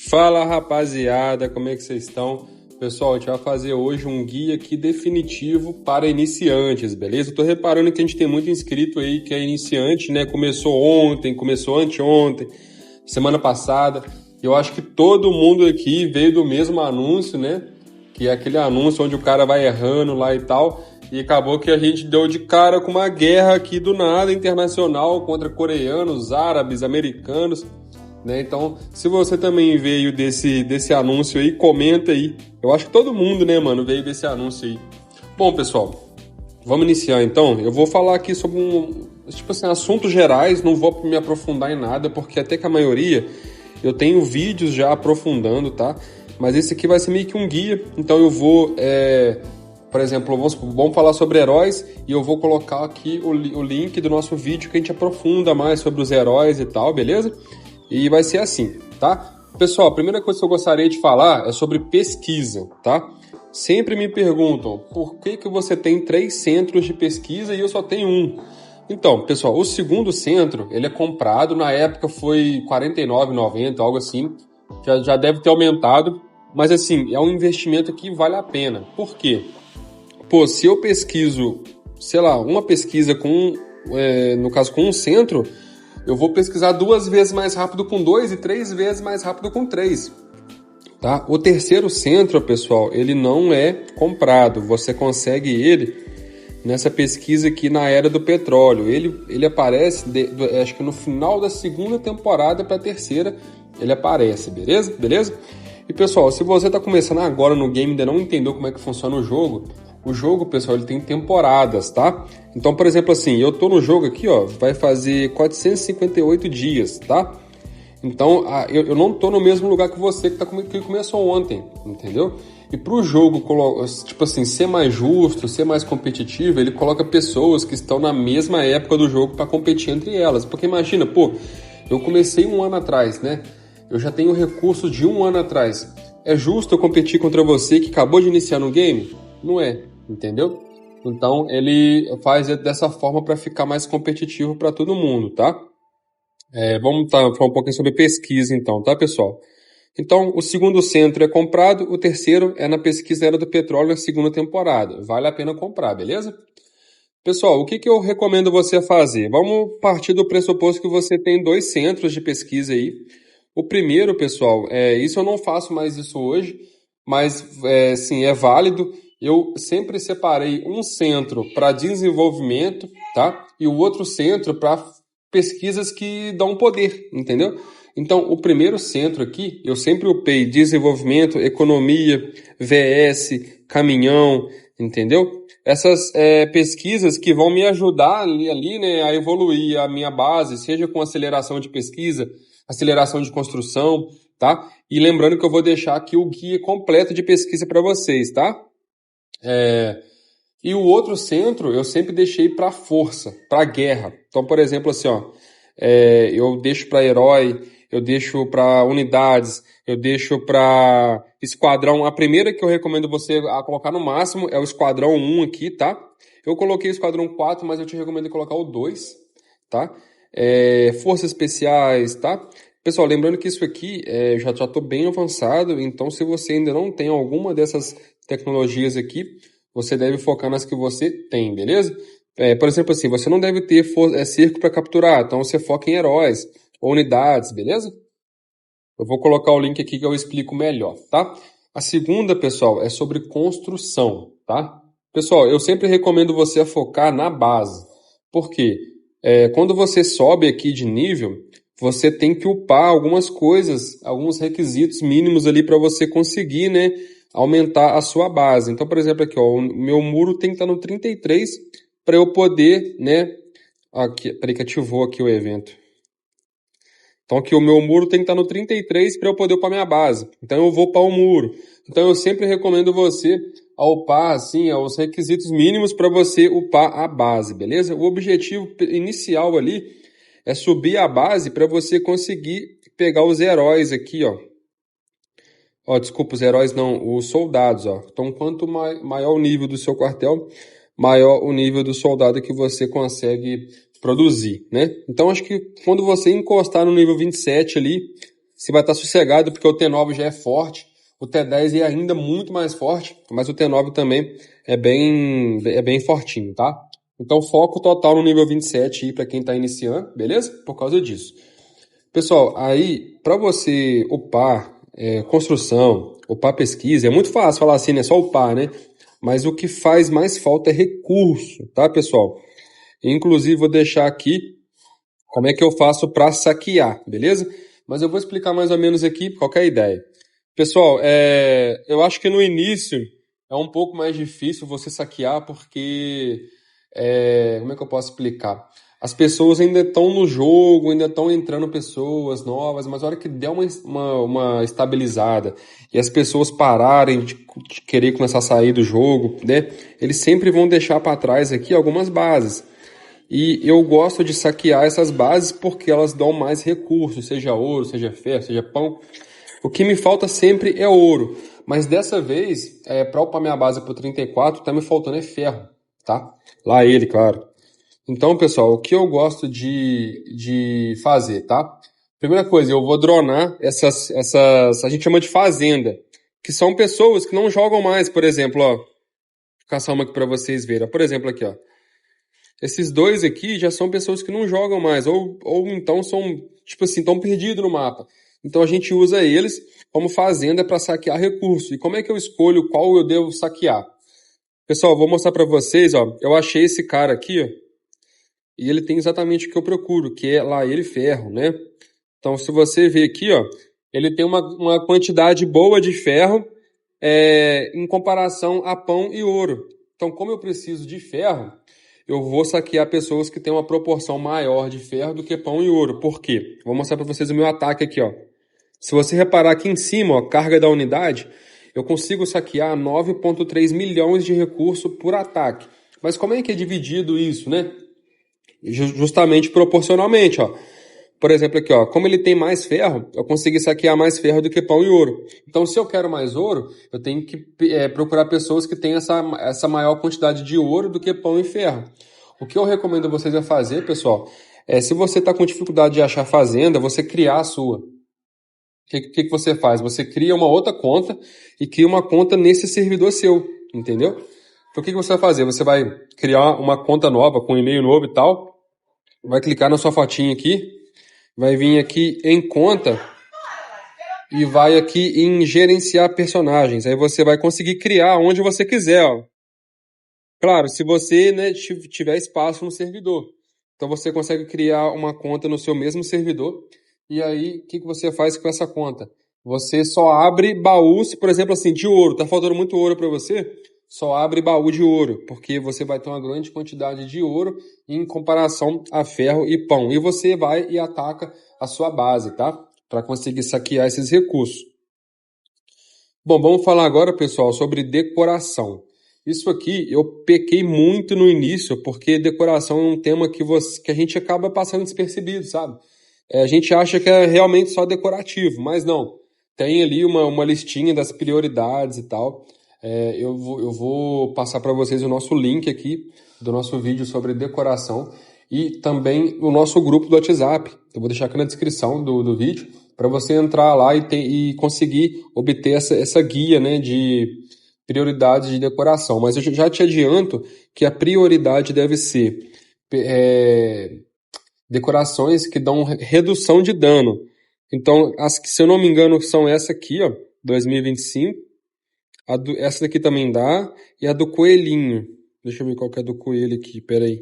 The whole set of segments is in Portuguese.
Fala rapaziada, como é que vocês estão? Pessoal, a gente vai fazer hoje um guia aqui definitivo para iniciantes, beleza? Eu tô reparando que a gente tem muito inscrito aí que é iniciante, né? Começou ontem, começou anteontem, semana passada. Eu acho que todo mundo aqui veio do mesmo anúncio, né? Que é aquele anúncio onde o cara vai errando lá e tal. E acabou que a gente deu de cara com uma guerra aqui do nada internacional contra coreanos, árabes, americanos. Né? Então, se você também veio desse anúncio aí, comenta aí. Eu acho que todo mundo, né, mano, veio desse anúncio aí. Bom, pessoal, vamos iniciar então. Eu vou falar aqui sobre assuntos gerais, não vou me aprofundar em nada, porque até que a maioria eu tenho vídeos já aprofundando, tá? Mas esse aqui vai ser meio que um guia, então eu vou, por exemplo, vamos falar sobre heróis e eu vou colocar aqui o link do nosso vídeo que a gente aprofunda mais sobre os heróis e tal, beleza? E vai ser assim, tá? Pessoal, a primeira coisa que eu gostaria de falar é sobre pesquisa, tá? Sempre me perguntam por que você tem 3 centros de pesquisa e eu só tenho um. Então, pessoal, o segundo centro, ele é comprado, na época foi R$ 49,90, algo assim, já deve ter aumentado, mas assim, é um investimento que vale a pena. Por quê? Pô, se eu pesquiso, sei lá, uma pesquisa no caso com um centro, eu vou pesquisar 2 vezes mais rápido com 2 e 3 vezes mais rápido com 3. Tá? O terceiro centro, pessoal, ele não é comprado. Você consegue ele nessa pesquisa aqui na Era do Petróleo. Ele aparece, acho que no final da segunda temporada para a terceira, ele aparece, beleza? E, pessoal, se você está começando agora no game e ainda não entendeu como é que funciona o jogo, pessoal, ele tem temporadas, tá? Então, por exemplo, assim, eu tô no jogo aqui, ó, vai fazer 458 dias, tá? Então, eu não tô no mesmo lugar que você que começou ontem, entendeu? E pro jogo, tipo assim, ser mais justo, ser mais competitivo, ele coloca pessoas que estão na mesma época do jogo para competir entre elas. Porque imagina, pô, eu comecei 1 ano atrás, né? Eu já tenho recursos de 1 ano atrás. É justo eu competir contra você que acabou de iniciar no game? Não é, entendeu? Então ele faz dessa forma para ficar mais competitivo para todo mundo, tá? Vamos falar um pouquinho sobre pesquisa então, tá, pessoal? Então, o segundo centro é comprado, o terceiro é na pesquisa Era do Petróleo na segunda temporada. Vale a pena comprar, beleza? Pessoal, o que eu recomendo você fazer? Vamos partir do pressuposto que você tem 2 centros de pesquisa aí. O primeiro, pessoal, isso eu não faço mais isso hoje, mas sim, é válido. Eu sempre separei um centro para desenvolvimento, tá? E o outro centro para pesquisas que dão poder, entendeu? Então, o primeiro centro aqui, eu sempre upei desenvolvimento, economia, VS, caminhão, entendeu? Essas pesquisas que vão me ajudar ali, né, a evoluir a minha base, seja com aceleração de pesquisa, aceleração de construção, tá? E lembrando que eu vou deixar aqui o guia completo de pesquisa para vocês, tá? E o outro centro eu sempre deixei para força, para guerra. Então, por exemplo, assim, ó, eu deixo para herói, eu deixo para unidades, eu deixo para esquadrão. A primeira que eu recomendo você colocar no máximo é o esquadrão 1 aqui, tá? Eu coloquei o esquadrão 4, mas eu te recomendo colocar o 2, tá? Forças especiais, tá? Pessoal, lembrando que isso aqui já estou bem avançado, então se você ainda não tem alguma dessas tecnologias aqui, você deve focar nas que você tem, beleza? Por exemplo, assim, você não deve ter cerco para capturar, então você foca em heróis ou unidades, beleza? Eu vou colocar o link aqui que eu explico melhor, tá? A segunda, pessoal, é sobre construção, tá? Pessoal, eu sempre recomendo você focar na base. Por quê? Quando você sobe aqui de nível, você tem que upar algumas coisas, alguns requisitos mínimos ali para você conseguir, né, aumentar a sua base. Então, por exemplo, aqui, ó, o meu muro tem que estar no 33 para eu poder, né, aqui, peraí que ativou aqui o evento. Então aqui o meu muro tem que estar no 33 para eu poder upar minha base. Então eu vou upar o muro. Então eu sempre recomendo você a upar assim, os requisitos mínimos para você upar a base, beleza? O objetivo inicial ali é subir a base para você conseguir pegar os heróis aqui, ó. Desculpa, os heróis não, os soldados, ó. Então quanto maior o nível do seu quartel, maior o nível do soldado que você consegue produzir, né? Então acho que quando você encostar no nível 27 ali, você vai estar sossegado porque o T9 já é forte, o T10 é ainda muito mais forte, mas o T9 também é bem fortinho, tá? Então foco total no nível 27 aí para quem está iniciando, beleza? Por causa disso. Pessoal, aí para você upar construção, upar pesquisa, é muito fácil falar assim, né? Só upar, né? Mas o que faz mais falta é recurso, tá, pessoal? Inclusive, vou deixar aqui como é que eu faço para saquear, beleza? Mas eu vou explicar mais ou menos aqui, qual que é a ideia. Pessoal, eu acho que no início é um pouco mais difícil você saquear porque, como é que eu posso explicar? As pessoas ainda estão no jogo, ainda estão entrando pessoas novas, mas a hora que der uma estabilizada e as pessoas pararem de querer começar a sair do jogo, né? Eles sempre vão deixar para trás aqui algumas bases. E eu gosto de saquear essas bases porque elas dão mais recursos, seja ouro, seja ferro, seja pão. O que me falta sempre é ouro. Mas dessa vez, para upar minha base pro 34, tá me faltando é ferro, tá? Lá ele, claro. Então, pessoal, o que eu gosto de fazer, tá? Primeira coisa, eu vou dronar essas, a gente chama de fazenda, que são pessoas que não jogam mais, por exemplo, ó. Vou caçar uma aqui para vocês verem. Por exemplo, aqui, ó. Esses dois aqui já são pessoas que não jogam mais, ou então são, tipo assim, estão perdidos no mapa. Então a gente usa eles como fazenda para saquear recurso. E como é que eu escolho qual eu devo saquear? Pessoal, vou mostrar para vocês, ó. Eu achei esse cara aqui, ó, e ele tem exatamente o que eu procuro, que é lá ele ferro, né? Então se você ver aqui, ó, ele tem uma quantidade boa de ferro em comparação a pão e ouro. Então como eu preciso de ferro, eu vou saquear pessoas que têm uma proporção maior de ferro do que pão e ouro. Por quê? Vou mostrar para vocês o meu ataque aqui, ó. Se você reparar aqui em cima, ó, carga da unidade, eu consigo saquear 9,3 milhões de recursos por ataque. Mas como é que é dividido isso, né? Justamente proporcionalmente, ó. Por exemplo, aqui, ó, como ele tem mais ferro, eu consegui saquear mais ferro do que pão e ouro. Então, se eu quero mais ouro, eu tenho que procurar pessoas que têm essa maior quantidade de ouro do que pão e ferro. O que eu recomendo vocês a fazer, pessoal, se você está com dificuldade de achar fazenda, você criar a sua. O que você faz? Você cria uma outra conta e cria uma conta nesse servidor seu, entendeu? Então, o que você vai fazer? Você vai criar uma conta nova, com um e-mail novo e tal, vai clicar na sua fotinha aqui, vai vir aqui em conta e vai aqui em gerenciar personagens. Aí você vai conseguir criar onde você quiser, ó. Claro, se você, né, tiver espaço no servidor. Então você consegue criar uma conta no seu mesmo servidor. E aí, o que você faz com essa conta? Você só abre baús, por exemplo, assim, de ouro. Tá faltando muito ouro para você? Só abre baú de ouro, porque você vai ter uma grande quantidade de ouro em comparação a ferro e pão. E você vai e ataca a sua base, tá? Para conseguir saquear esses recursos. Bom, vamos falar agora, pessoal, sobre decoração. Isso aqui eu pequei muito no início, porque decoração é um tema que a gente acaba passando despercebido, sabe? A gente acha que é realmente só decorativo, mas não. Tem ali uma listinha das prioridades e tal. Eu vou passar para vocês o nosso link aqui do nosso vídeo sobre decoração e também o nosso grupo do WhatsApp. Eu vou deixar aqui na descrição do vídeo para você entrar lá e conseguir obter essa guia, né, de prioridades de decoração. Mas eu já te adianto que a prioridade deve ser decorações que dão redução de dano. Então, as que, se eu não me engano, são essa aqui, ó, 2025. Essa daqui também dá. E a do coelhinho. Deixa eu ver qual que é a do coelho aqui, peraí.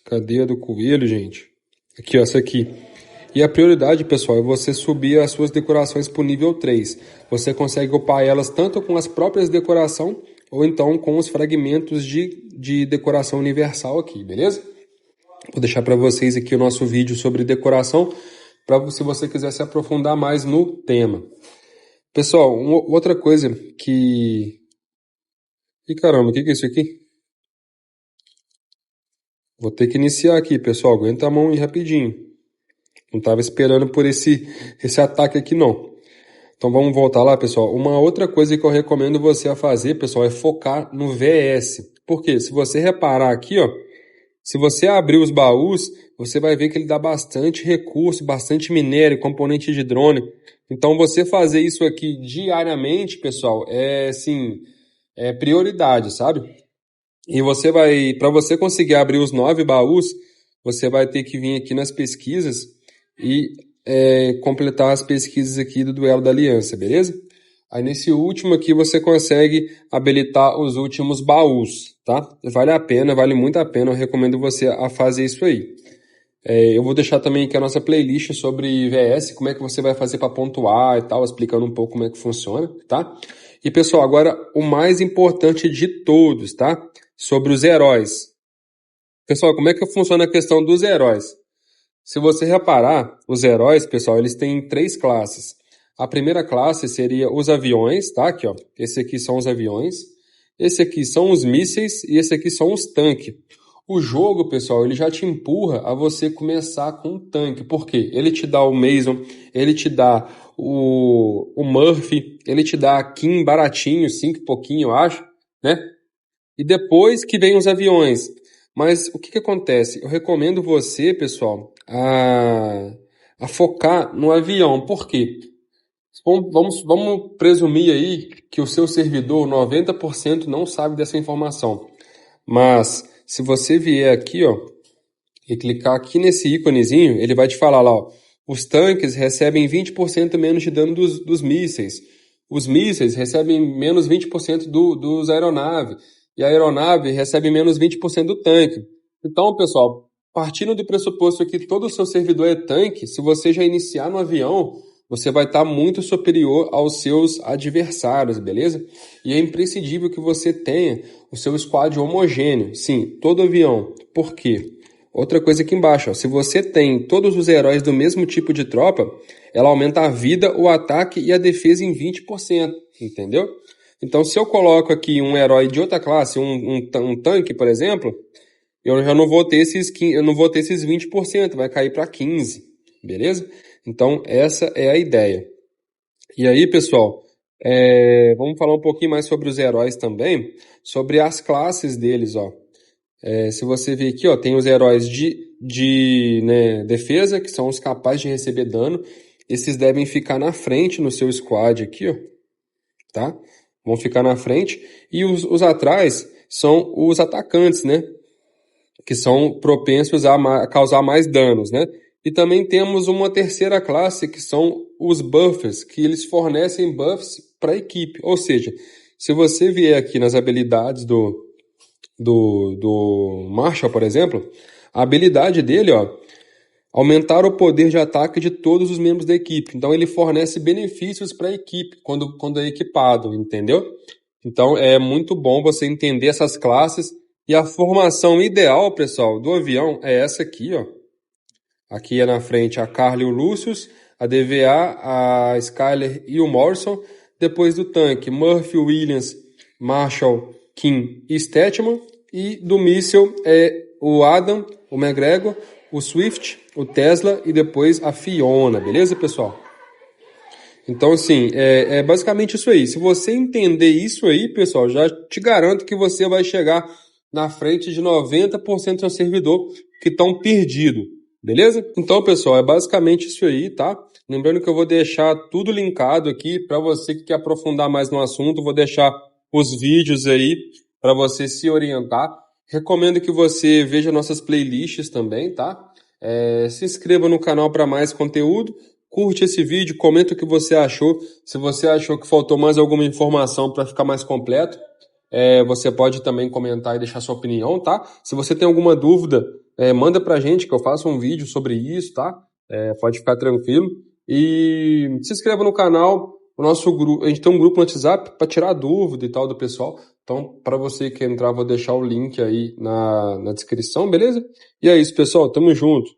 Cadê a do coelho, gente? Aqui, ó, essa aqui. E a prioridade, pessoal, é você subir as suas decorações para o nível 3. Você consegue upar elas tanto com as próprias decorações, ou então com os fragmentos de decoração universal aqui, beleza? Vou deixar para vocês aqui o nosso vídeo sobre decoração, se você quiser se aprofundar mais no tema. Pessoal, outra coisa que... Ih, caramba, o que é isso aqui? Vou ter que iniciar aqui, pessoal. Aguenta a mão aí rapidinho. Não estava esperando por esse ataque aqui, não. Então vamos voltar lá, pessoal. Uma outra coisa que eu recomendo você a fazer, pessoal, é focar no VS. Por quê? Se você reparar aqui, ó, Se você abrir os baús, você vai ver que ele dá bastante recurso, bastante minério, componente de drone. Então, você fazer isso aqui diariamente, pessoal, assim, é prioridade, sabe? E para você conseguir abrir os 9 baús, você vai ter que vir aqui nas pesquisas e completar as pesquisas aqui do Duelo da Aliança, beleza? Aí nesse último aqui você consegue habilitar os últimos baús, tá? Vale a pena, vale muito a pena, eu recomendo você a fazer isso aí. Eu vou deixar também aqui a nossa playlist sobre VS, como é que você vai fazer para pontuar e tal, explicando um pouco como é que funciona, tá? E pessoal, agora o mais importante de todos, tá? Sobre os heróis. Pessoal, como é que funciona a questão dos heróis? Se você reparar, os heróis, pessoal, eles têm 3 classes. A primeira classe seria os aviões, tá? Aqui, ó. Esse aqui são os aviões. Esse aqui são os mísseis e esse aqui são os tanques. O jogo, pessoal, ele já te empurra a você começar com um tanque. Por quê? Ele te dá o Mason, ele te dá o Murphy, ele te dá a Kim baratinho, 5 e pouquinho, eu acho, né? E depois que vem os aviões. Mas o que acontece? Eu recomendo você, pessoal, a focar no avião. Por quê? Vamos presumir aí que o seu servidor, 90% não sabe dessa informação. Mas se você vier aqui, ó, e clicar aqui nesse íconezinho, ele vai te falar lá, ó, os tanques recebem 20% menos de dano dos mísseis. Os mísseis recebem menos 20% dos aeronaves. E a aeronave recebe menos 20% do tanque. Então, pessoal, partindo do pressuposto que todo o seu servidor é tanque, se você já iniciar no avião, você vai estar muito superior aos seus adversários, beleza? E é imprescindível que você tenha o seu squad homogêneo. Sim, todo avião. Por quê? Outra coisa aqui embaixo, ó, se você tem todos os heróis do mesmo tipo de tropa, ela aumenta a vida, o ataque e a defesa em 20%, entendeu? Então, se eu coloco aqui um herói de outra classe, um tanque, por exemplo, eu já não vou ter esses 20%, vai cair para 15%, beleza? Então, essa é a ideia. E aí, pessoal, vamos falar um pouquinho mais sobre os heróis também, sobre as classes deles, ó. Se você ver aqui, ó, tem os heróis de defesa, que são os capazes de receber dano. Esses devem ficar na frente no seu squad aqui, ó, tá? Vão ficar na frente. E os atrás são os atacantes, né? Que são propensos a causar mais danos, né? E também temos uma terceira classe, que são os buffers, que eles fornecem buffs para a equipe. Ou seja, se você vier aqui nas habilidades do Marshall, por exemplo, a habilidade dele, ó, aumentar o poder de ataque de todos os membros da equipe. Então ele fornece benefícios para a equipe quando é equipado, entendeu? Então é muito bom você entender essas classes. E a formação ideal, pessoal, do avião é essa aqui, ó. Aqui é na frente a Carly e o Lucius, a DVA, a Skyler e o Morrison. Depois do tanque, Murphy, Williams, Marshall, Kim e Stetman. E do míssil é o Adam, o McGregor, o Swift, o Tesla e depois a Fiona, beleza, pessoal? Então, assim, é basicamente isso aí. Se você entender isso aí, pessoal, já te garanto que você vai chegar na frente de 90% do seu servidor que estão perdidos, beleza? Então, pessoal, é basicamente isso aí, tá? Lembrando que eu vou deixar tudo linkado aqui para você que quer aprofundar mais no assunto. Vou deixar os vídeos aí para você se orientar. Recomendo que você veja nossas playlists também, tá? Se inscreva no canal para mais conteúdo. Curte esse vídeo, comenta o que você achou. Se você achou que faltou mais alguma informação para ficar mais completo, você pode também comentar e deixar sua opinião, tá? Se você tem alguma dúvida, manda pra gente que eu faço um vídeo sobre isso, tá? Pode ficar tranquilo. E se inscreva no canal. O nosso grupo, a gente tem um grupo no WhatsApp para tirar dúvida e tal do pessoal. Então, para você que entrar, vou deixar o link aí na descrição, beleza? E é isso, pessoal. Tamo junto.